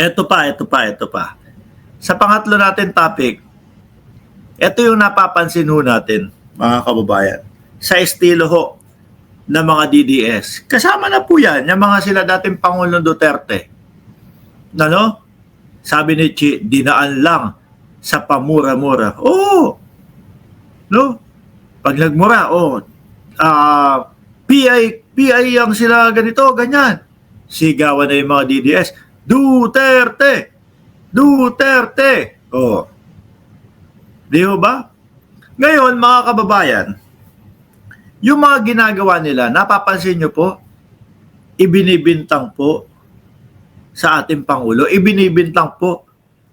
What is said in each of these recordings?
ito pa. Sa pangatlo natin topic, ito yung napapansin ho natin, mga kababayan, sa estilo ho ng mga DDS. Kasama na po yan, yung mga sila dating Pangulong Duterte. Ano? Sabi ni Chi, dinaan lang sa pamura-mura. Oo. No? Pag nagmura, PI ang sila ganito, ganyan. Sigawan na yung mga DDS. Duterte! Duterte! Oh. Di ba? Ngayon, mga kababayan, yung mga ginagawa nila, napapansin nyo po, ibinibintang po sa ating Pangulo, ibinibintang po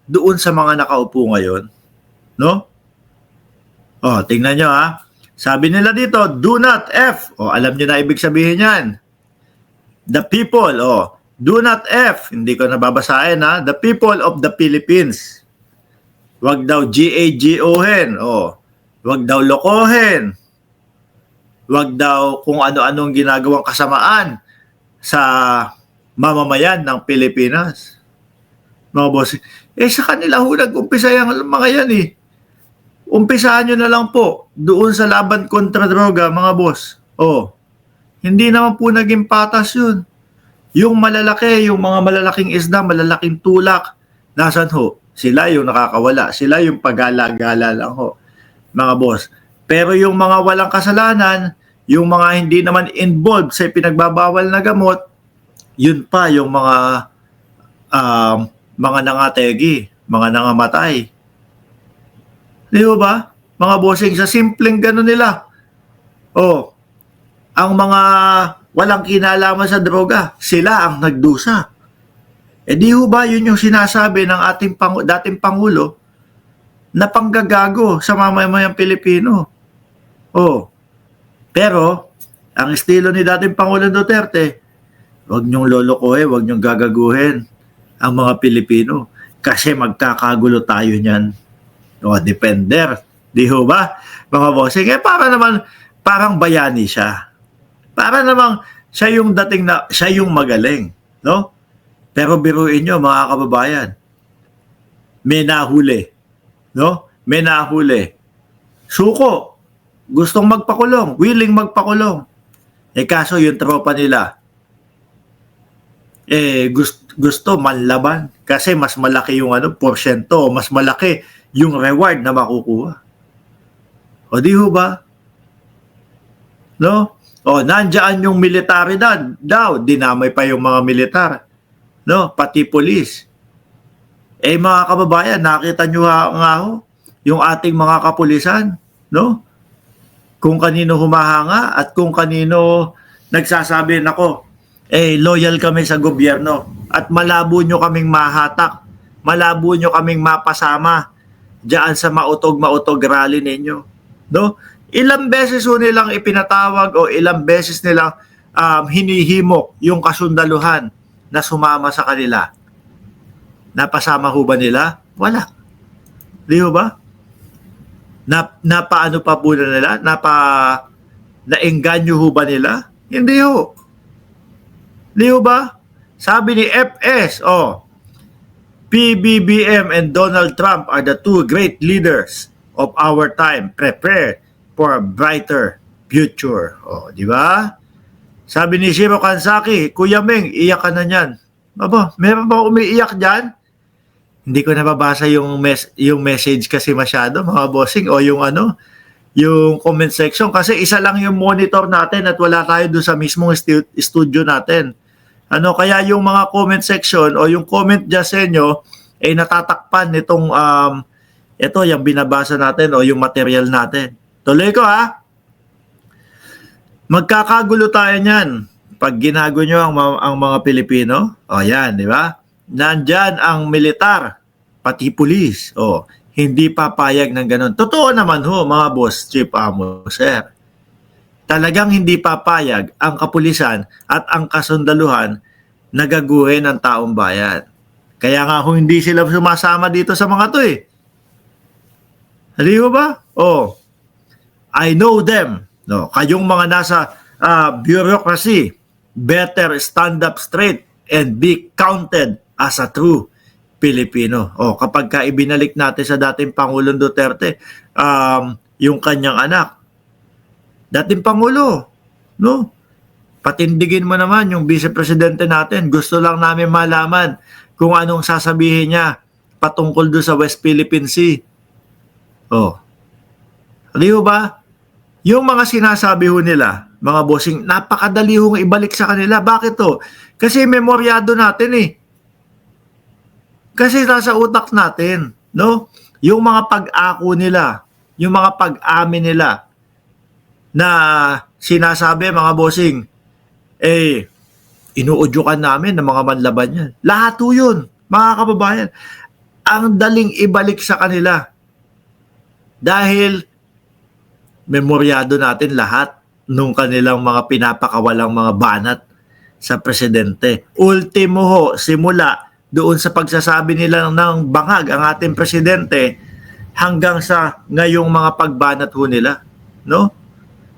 doon sa mga nakaupo ngayon. No? Oh, tingnan nyo ha. Sabi nila dito, do not F. Oh, alam nyo na ibig sabihin yan. The people, do not F. Hindi ko nababasahin ha. The people of the Philippines. Wag daw GAGO-hen. Wag daw lokohin. Wag daw kung ano-anong ginagawang kasamaan sa mamamayan ng Pilipinas. Mga boss, sa kanila ho nag-umpisa yung mga yan eh. Umpisahan nyo na lang po doon sa laban kontra droga, mga boss. Hindi naman po naging patas yun. Yung malalaki, yung mga malalaking isda, malalaking tulak, nasan ho? Sila yung nakakawala. Sila yung pagala-gala lang ho, mga boss. Pero yung mga walang kasalanan, yung mga hindi naman involved sa pinagbabawal na gamot, yun pa yung mga nangategi, mga nangamatay. Di ba? Mga bossing, sa simpleng gano'n nila. Ang mga walang kinalaman sa droga, sila ang nagdusa. Di ba yun yung sinasabi ng ating dating Pangulo na panggagago sa mamamayang Pilipino. Pero, ang estilo ni dating Pangulong Duterte, wag niyong lolokohin, wag niyong gagaguhin ang mga Pilipino kasi magkakagulo tayo niyan. Defender. Di ba? Mga bossing, parang bayani siya. Para namang siya yung dating na, siya yung magaling. No? Pero biruin nyo, mga kababayan, may nahuli. No? May nahuli. Suko. Gustong magpakulong. Willing magpakulong. Kaso yung tropa nila, gusto manlaban. Kasi mas malaki yung porsyento, mas malaki yung reward na makukuha. Di ba? No? Nandiyan yung military daw. Dinamay pa yung mga militar. No? Pati polis. Mga kababayan, nakita nyo nga ho, yung ating mga kapulisan, no? Kung kanino humahanga at kung kanino nagsasabi, nako, loyal kami sa gobyerno at malabo nyo kaming mahatak, malabo nyo kaming mapasama diyan sa mautog rally ninyo. No? Ilang beses ho nilang ipinatawag o ilang beses nilang hinihimok yung kasundaluhan na sumama sa kanila. Napasama ho ba nila? Wala. Di ho ba? Napaano pa po na nila? Naengganyo ho ba nila? Hindi ho. Di ho ba? Sabi ni FS, PBBM and Donald Trump are the two great leaders of our time. Prepare for a brighter future. Di ba? Sabi ni Shiro Kansaki, Kuya Meng, iyak ka na niyan. Meron ba umiiyak dyan? Hindi ko nababasa yung message kasi masyado, mga bossing, o yung yung comment section kasi isa lang yung monitor natin at wala tayo doon sa mismong studio natin. Kaya yung mga comment section o yung comment dyan sa inyo ay natatakpan nitong ito yung binabasa natin o yung material natin. Tuloy ko ha. Magkakagulo tayo niyan pag ginago nyo ang mga Pilipino. Yan, di ba? Nandyan ang militar, pati pulis. Hindi papayag ng ganun. Totoo naman ho, mga boss, Chief Amo, sir. Talagang hindi papayag ang kapulisan at ang kasundaluhan na gaguhin ng taong bayan. Kaya nga ho, hindi sila sumasama dito sa mga to eh. Hindi ho ba? I know them. No, kayong mga nasa bureaucracy, better stand up straight and be counted as a true Pilipino. Kapag ka ibinalik natin sa dating Pangulong Duterte, yung kanyang anak, dating Pangulo, no? Patindigin mo naman yung Vice Presidente natin. Gusto lang namin malaman kung anong sasabihin niya patungkol doon sa West Philippine Sea. Di ba? Yung mga sinasabi ho nila, mga bossing, napakadali hong ibalik sa kanila. Bakit to? Kasi memoryado natin eh. Kasi nasa utak natin, no? Yung mga pag-ako nila, yung mga pag-amin nila na sinasabi, mga bossing, inuudyukan namin ng mga manlaban yan. Lahat ho yun, mga kababayan. Ang daling ibalik sa kanila. Dahil memoryado natin lahat nung kanilang mga pinapakawalang mga banat sa presidente. Ultimo ho, simula doon sa pagsasabi nila ng bangag ang ating presidente hanggang sa ngayong mga pagbanat ho nila, no?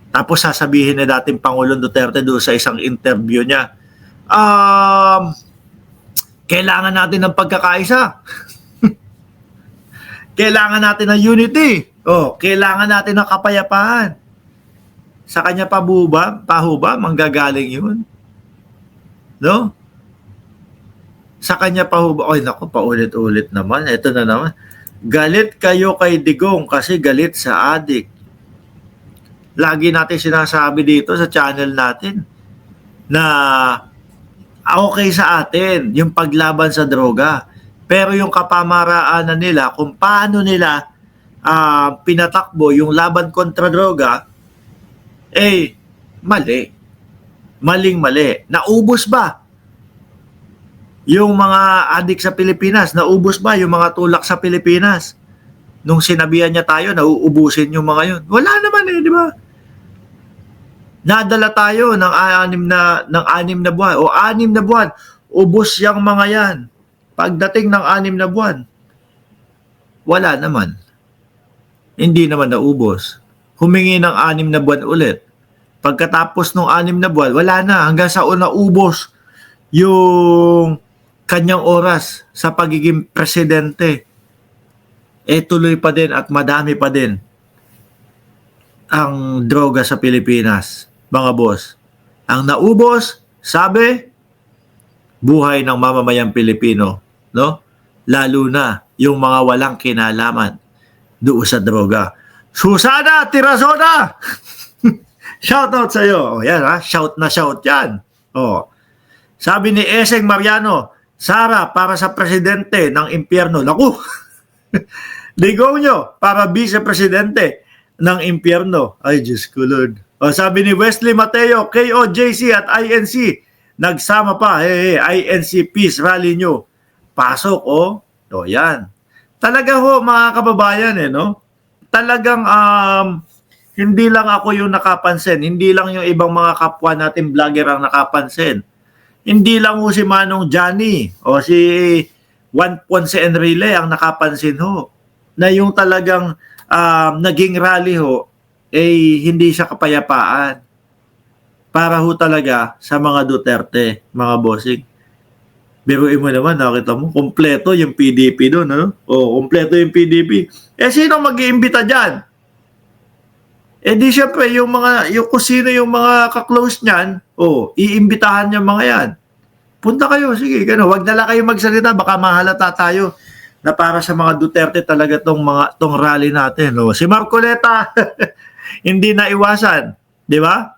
Tapos sasabihin na dating Pangulong Duterte doon sa isang interview niya, kailangan natin ng pagkakaisa. Kailangan natin ng unity. Kailangan natin ng kapayapaan. Sa kanya pa ba manggagaling yun? No? Sa kanya pa ba? Ay naku, paulit-ulit naman. Ito na naman. Galit kayo kay Digong kasi galit sa adik. Lagi natin sinasabi dito sa channel natin na okay sa atin yung paglaban sa droga. Pero yung kapamaraanan nila, kung paano nila pinatakbo yung laban kontra droga, mali. Maling-mali. Naubos ba yung mga adik sa Pilipinas? Naubos ba yung mga tulak sa Pilipinas? Nung sinabihan niya tayo, nauubusin yung mga yun. Wala naman di ba? Nadala tayo ng 6 na buwan. 6 na buwan, ubos yung mga yan. Pagdating ng 6 na buwan, wala naman. Hindi naman naubos. Humingi ng 6 na buwan ulit. Pagkatapos ng 6 na buwan, wala na. Hanggang sa naubos yung kanyang oras sa pagiging presidente. Tuloy pa din at madami pa din ang droga sa Pilipinas, mga boss. Ang naubos, sabi, buhay ng mamamayang Pilipino, no? Lalo na yung mga walang kinalaman doon sa droga. Susana Tirazona! Shout out sa iyo. Yan shout na shout yan. Sabi ni Eseng Mariano, Sara para sa presidente ng impyerno. Naku! Digong nyo para vice-presidente ng impyerno. Ay, Diyos ko Lord. Sabi ni Wesley Mateo, KOJC at INC, nagsama pa. INC Peace Rally nyo. Pasok, yan. Talaga ho, mga kababayan, no? Talagang, hindi lang ako yung nakapansin. Hindi lang yung ibang mga kapwa natin vlogger ang nakapansin. Hindi lang ho si Manong Johnny o si Juan Ponce Enrile ang nakapansin ho. Na yung talagang naging rally ho, hindi siya kapayapaan. Para ho talaga sa mga Duterte, mga bossing. Biruin mo naman, nakita mo, kompleto yung PDP doon, ano? Kompleto yung PDP. Sino mag-iimbita dyan? Di syempre, yung kung sino yung mga kaklose niyan, iimbitahan niya mga yan. Punta kayo, sige, wag na lang kayo magsalita, baka mahalata tayo na para sa mga Duterte talaga tong rally natin. Si Marcoleta, hindi na iwasan, di ba?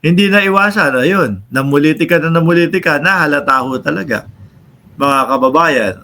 Hindi na iwasan, ayun, namulitika na halata ho talaga, mga kababayan.